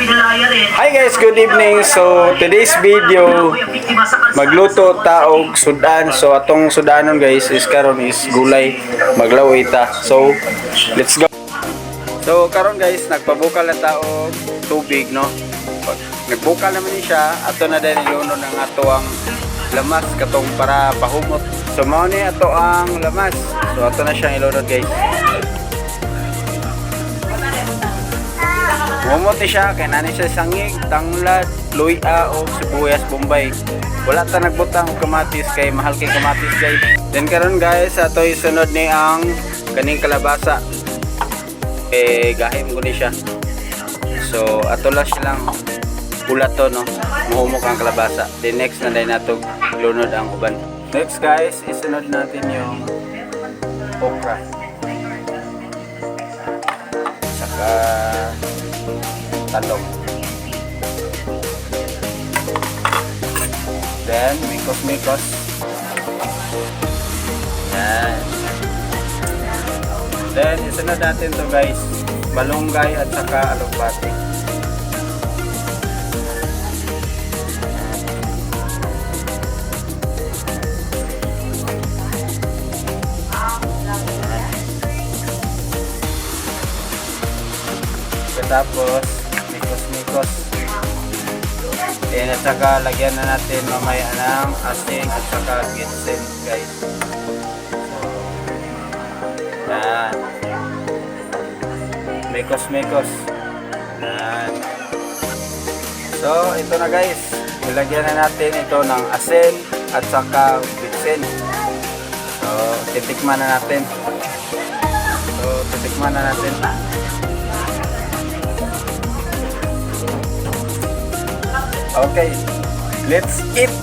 Hi guys, good evening. So today's video magluto taog sudan. So atong sudanon guys is karon is gulay maglaway ta. So let's go. So karon guys nagpabukal na taog tubig no. Nagbukal naman ni siya ato na din ilunod ang ato ang lamas katong para pahumot. So mao ni ato ang lamas. So ato na siyang ilunod guys. Mumote siya, kaya nani siya sangig, tanglad, luya o sibuyas, bombay. Wala ta nagbutang og kamatis kay mahal kay kamatis guys. Then karon guys, ato isunod ni ang kaning kalabasa. Gahim ko ni siya. So ato lang silang ulato no, muhumok ang kalabasa. Then next na din nato lunod ang uban. Next guys, isunod natin yung okra. Saka talong. Then, mikos-mikos. Yan. Then, isunod natin to guys. Malunggay at saka alugbati. Tapos, mikos-mikos. At saka lagyan na natin mamaya ng asin at saka ginseng guys. So, yan. Mikos-mikos. Yan. So, ito na guys. Ilagyan na natin ito ng asin at saka ginseng. So, titikman na natin. Okay, let's eat!